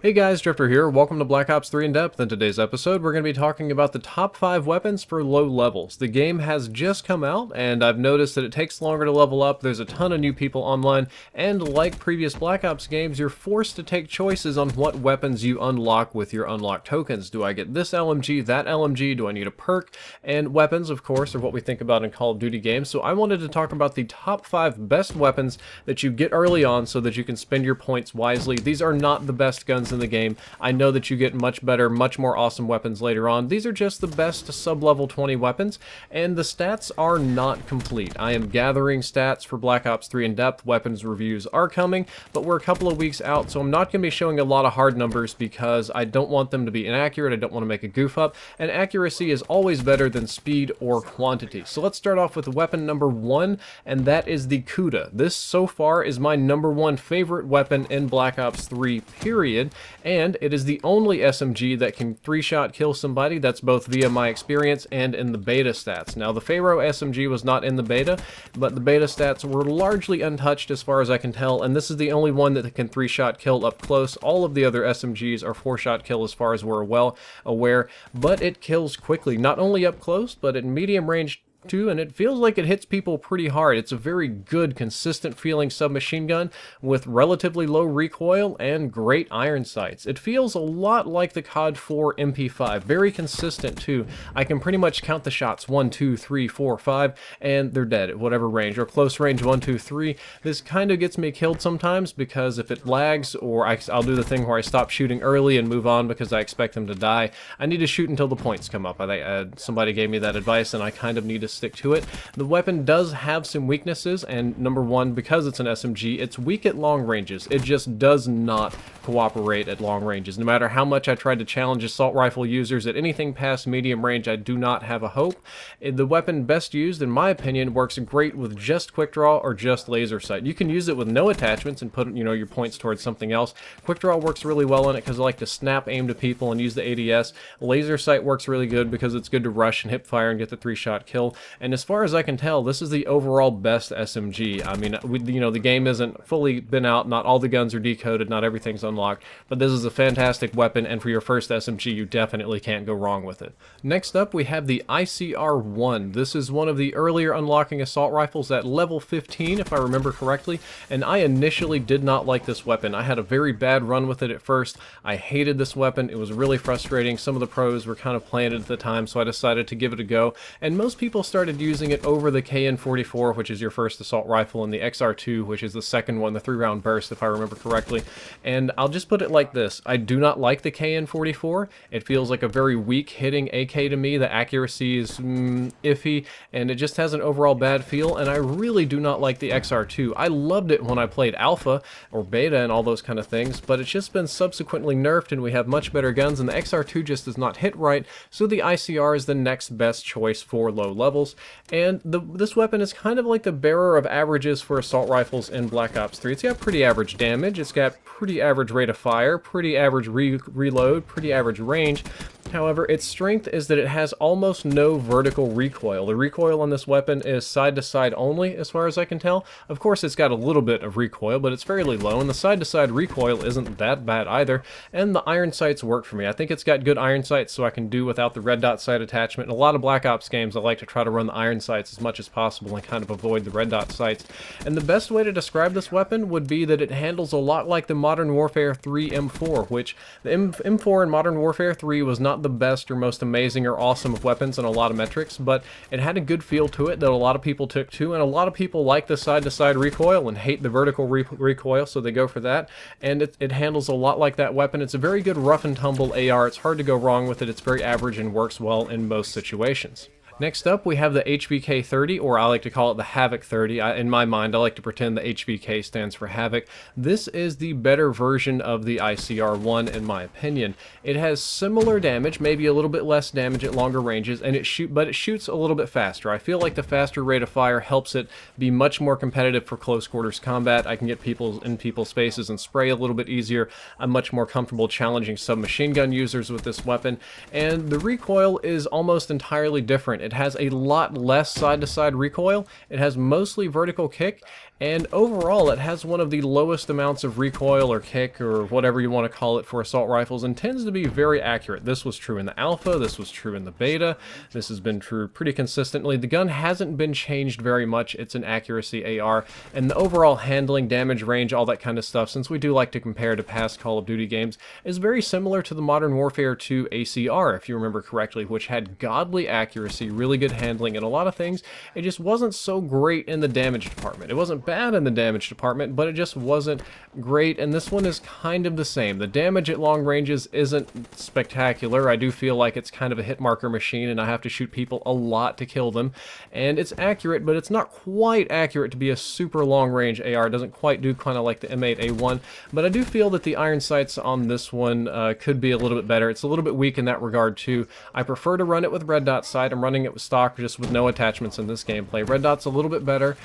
Hey guys, Drifter here. Welcome to Black Ops 3 In Depth. In today's episode, we're going to be talking about the top 5 weapons for low levels. The game has just come out, and I've noticed that it takes longer to level up. There's a ton of new people online, and like previous Black Ops games, you're forced to take choices on what weapons you unlock with your unlock tokens. Do I get this LMG, that LMG? Do I need a perk? And weapons, of course, are what we think about in Call of Duty games. So I wanted to talk about the top 5 best weapons that you get early on so that you can spend your points wisely. These are not the best guns in the game. I know that you get much better, much more awesome weapons later on. These are just the best sub-level 20 weapons, and the stats are not complete. I am gathering stats for Black Ops 3 In Depth. Weapons reviews are coming, but we're a couple of weeks out, so I'm not going to be showing a lot of hard numbers because I don't want them to be inaccurate. I don't want to make a goof up, and accuracy is always better than speed or quantity. So let's start off with weapon number 1, and that is the Kuda. This so far is my number 1 favorite weapon in Black Ops 3, period, and it is the only SMG that can 3-shot kill somebody. That's both via my experience and in the beta stats. Now, the Pharaoh SMG was not in the beta, but the beta stats were largely untouched as far as I can tell, and this is the only one that can 3-shot kill up close. All of the other SMGs are 4-shot kill as far as we're well aware, but it kills quickly, not only up close, but at medium range too, and it feels like it hits people pretty hard. It's a very good, consistent feeling submachine gun with relatively low recoil and great iron sights. It feels a lot like the COD 4 MP5, very consistent too. I can pretty much count the shots 1, 2, 3, 4, 5, and they're dead at whatever range, or close range 1, 2, 3. This kind of gets me killed sometimes because if it lags, or I'll do the thing where I stop shooting early and move on because I expect them to die. I need to shoot until the points come up. Somebody gave me that advice, and I kind of need to stick to it. The weapon does have some weaknesses, and number 1, because it's an SMG, it's weak at long ranges. It just does not cooperate at long ranges. No matter how much I tried to challenge assault rifle users at anything past medium range, I do not have a hope. The weapon best used, in my opinion, works great with just quick draw or just laser sight. You can use it with no attachments and put your points towards something else. Quick draw works really well in it because I like to snap aim to people and use the ADS. Laser sight works really good because it's good to rush and hip fire and get the 3-shot kill. And as far as I can tell, this is the overall best SMG. I mean, the game isn't fully been out. Not all the guns are decoded. Not everything's unlocked. But this is a fantastic weapon, and for your first SMG, you definitely can't go wrong with it. Next up, we have the ICR-1. This is one of the earlier unlocking assault rifles at level 15, if I remember correctly. And I initially did not like this weapon. I had a very bad run with it at first. I hated this weapon. It was really frustrating. Some of the pros were kind of playing it at the time, so I decided to give it a go. And most people started using it over the KN-44, which is your first assault rifle, and the XR2, which is the second one, the 3-round burst, if I remember correctly. And I'll just put it like this. I do not like the KN-44. It feels like a very weak hitting AK to me. The accuracy is iffy, and it just has an overall bad feel, and I really do not like the XR2. I loved it when I played Alpha or Beta and all those kind of things, but it's just been subsequently nerfed, and we have much better guns, and the XR2 just does not hit right, so the ICR is the next best choice for low levels. And this weapon is kind of like the bearer of averages for assault rifles in Black Ops 3. It's got pretty average damage, it's got pretty average rate of fire, pretty average reload, pretty average range. However, its strength is that it has almost no vertical recoil. The recoil on this weapon is side-to-side only, as far as I can tell. Of course, it's got a little bit of recoil, but it's fairly low, and the side-to-side recoil isn't that bad either, and the iron sights work for me. I think it's got good iron sights, so I can do without the red dot sight attachment. In a lot of Black Ops games, I like to try to run the iron sights as much as possible and kind of avoid the red dot sights. And the best way to describe this weapon would be that it handles a lot like the Modern Warfare 3 M4, which the M4 in Modern Warfare 3 was not the best or most amazing or awesome of weapons in a lot of metrics, but it had a good feel to it that a lot of people took to, and a lot of people like the side-to-side recoil and hate the vertical recoil, so they go for that, and it handles a lot like that weapon. It's a very good rough and tumble AR. It's hard to go wrong with it. It's very average and works well in most situations. Next up, we have the HVK 30, or I like to call it the Havoc 30. In my mind, I like to pretend the HVK stands for Havoc. This is the better version of the ICR-1, in my opinion. It has similar damage, maybe a little bit less damage at longer ranges, and it shoots a little bit faster. I feel like the faster rate of fire helps it be much more competitive for close quarters combat. I can get people in people's faces and spray a little bit easier. I'm much more comfortable challenging submachine gun users with this weapon, and the recoil is almost entirely different. It has a lot less side-to-side recoil, it has mostly vertical kick, and overall it has one of the lowest amounts of recoil or kick or whatever you want to call it for assault rifles, and tends to be very accurate. This was true in the alpha, this was true in the beta, this has been true pretty consistently. The gun hasn't been changed very much. It's an accuracy AR, and the overall handling, damage range, all that kind of stuff, since we do like to compare to past Call of Duty games, is very similar to the Modern Warfare 2 ACR, if you remember correctly, which had godly accuracy, really good handling, and a lot of things. It just wasn't so great in the damage department. It wasn't bad in the damage department, but it just wasn't great, and this one is kind of the same. The damage at long ranges isn't spectacular. I do feel like it's kind of a hit marker machine, and I have to shoot people a lot to kill them, and it's accurate, but it's not quite accurate to be a super long range AR. It doesn't quite do kind of like the M8A1, but I do feel that the iron sights on this one could be a little bit better. It's a little bit weak in that regard too. I prefer to run it with red dot sight. I'm running it with stock, just with no attachments in this gameplay. Red dot's a little bit better,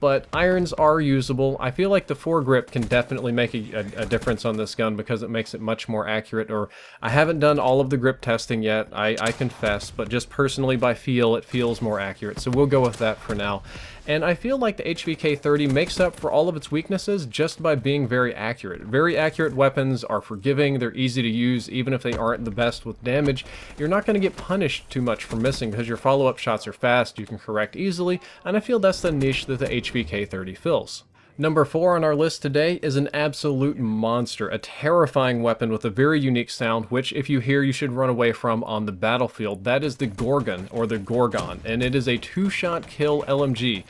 but irons are usable. I feel like the foregrip can definitely make a difference on this gun because it makes it much more accurate. Or I haven't done all of the grip testing yet, I confess, but just personally by feel, it feels more accurate. So we'll go with that for now. And I feel like the HVK-30 makes up for all of its weaknesses just by being very accurate. Very accurate weapons are forgiving, they're easy to use, even if they aren't the best with damage. You're not going to get punished too much for missing because your follow-up shots are fast, you can correct easily, and I feel that's the niche that the HVK-30 fills. Number 4 on our list today is an absolute monster, a terrifying weapon with a very unique sound, which if you hear you should run away from on the battlefield. That is the Gorgon, or the Gorgon, and it is a 2-shot kill LMG.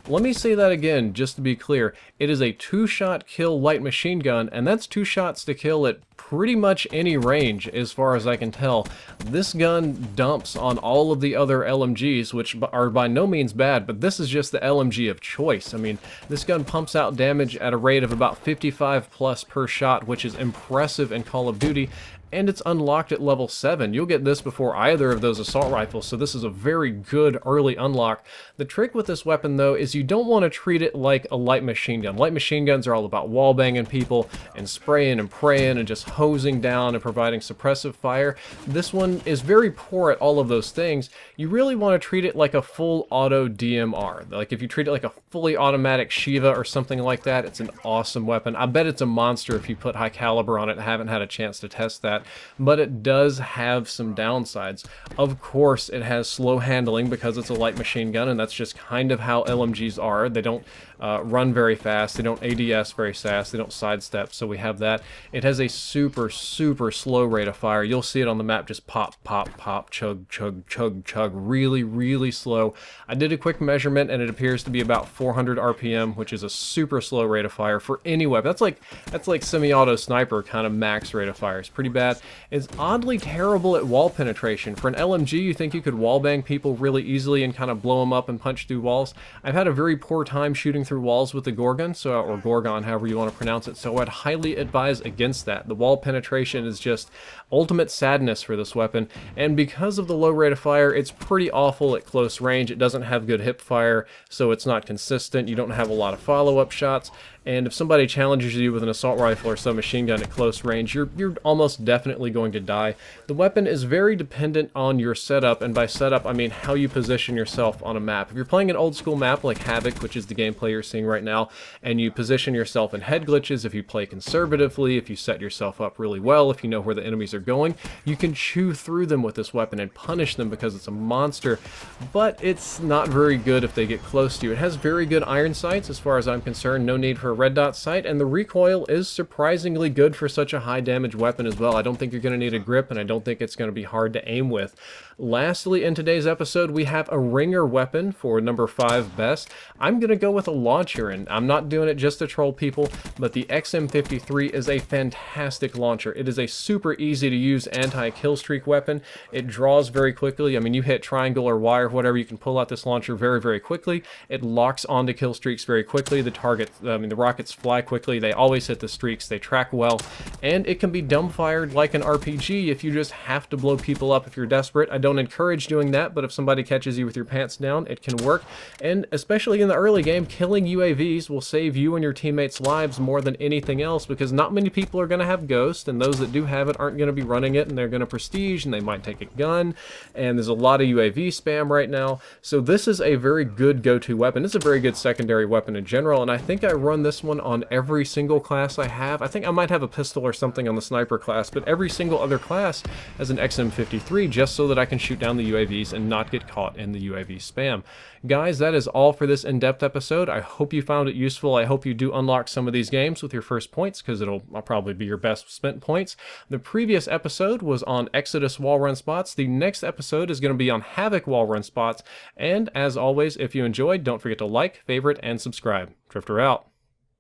Let me say that again, just to be clear. It is a 2-shot kill light machine gun, and that's 2 shots to kill at pretty much any range, as far as I can tell. This gun dumps on all of the other LMGs, which are by no means bad, but this is just the LMG of choice. I mean, this gun pumps out damage at a rate of about 55 plus per shot, which is impressive in Call of Duty, and it's unlocked at level 7. You'll get this before either of those assault rifles, so this is a very good early unlock. The trick with this weapon, though, is you don't want to treat it like a light machine gun. Light machine guns are all about wallbanging people and spraying and praying and just hosing down and providing suppressive fire. This one is very poor at all of those things. You really want to treat it like a full auto DMR. Like if you treat it like a fully automatic Shiva or something like that, it's an awesome weapon. I bet it's a monster if you put high caliber on it. I haven't had a chance to test that, but it does have some downsides. Of course, it has slow handling because it's a light machine gun, and that's just kind of how LMGs are. They don't run very fast, they don't ADS very fast, they don't sidestep, so we have that. It has a super slow rate of fire. You'll see it on the map, just pop, pop, pop, chug, chug, chug, chug, really slow. I did a quick measurement, and it appears to be about 400 RPM, which is a super slow rate of fire for any weapon. That's like semi-auto sniper kind of max rate of fire. It's pretty bad. It's oddly terrible at wall penetration. For an LMG, you think you could wallbang people really easily and kind of blow them up and punch through walls. I've had a very poor time shooting through walls with the Gorgon, or Gorgon, however you want to pronounce it, so I'd highly advise against that. The wall penetration is just ultimate sadness for this weapon, and because of the low rate of fire, it's pretty awful at close range. It doesn't have good hip fire, so it's not consistent. You don't have a lot of follow-up shots, and if somebody challenges you with an assault rifle or some machine gun at close range, you're almost definitely going to die. The weapon is very dependent on your setup, and by setup I mean how you position yourself on a map. If you're playing an old school map like Havoc, which is the gameplay you're seeing right now, and you position yourself in head glitches, if you play conservatively, if you set yourself up really well, if you know where the enemies are going, you can chew through them with this weapon and punish them because it's a monster, but it's not very good if they get close to you. It has very good iron sights as far as I'm concerned, no need for a red dot sight, and the recoil is surprisingly good for such a high damage weapon as well. I don't think you're going to need a grip, and I don't think it's going to be hard to aim with. Lastly, in today's episode, we have a ringer weapon for number 5 best. I'm going to go with a launcher, and I'm not doing it just to troll people, but the XM53 is a fantastic launcher. It is a super easy to use anti-kill streak weapon. It draws very quickly. I mean, you hit triangle or Y or whatever, you can pull out this launcher very quickly. It locks onto kill streaks very quickly. The rockets fly quickly. They always hit the streaks. They track well, and it can be dumbfired like an RPG if you just have to blow people up if you're desperate. I don't don't encourage doing that, but if somebody catches you with your pants down, it can work. And especially in the early game, killing UAVs will save you and your teammates' lives more than anything else, because not many people are going to have Ghost, and those that do have it aren't going to be running it, and they're going to prestige, and they might take a gun, and there's a lot of UAV spam right now. So this is a very good go-to weapon. It's a very good secondary weapon in general, and I think I run this one on every single class I have. I think I might have a pistol or something on the sniper class, but every single other class has an XM53 just so that I can shoot down the UAVs and not get caught in the UAV spam. Guys, that is all for this in-depth episode. I hope you found it useful. I hope you do unlock some of these games with your first points, because it'll probably be your best spent points. The previous episode was on Exodus wall run spots. The next episode is going to be on Havoc wall run spots. And as always, if you enjoyed, don't forget to like, favorite, and subscribe. Drifter out.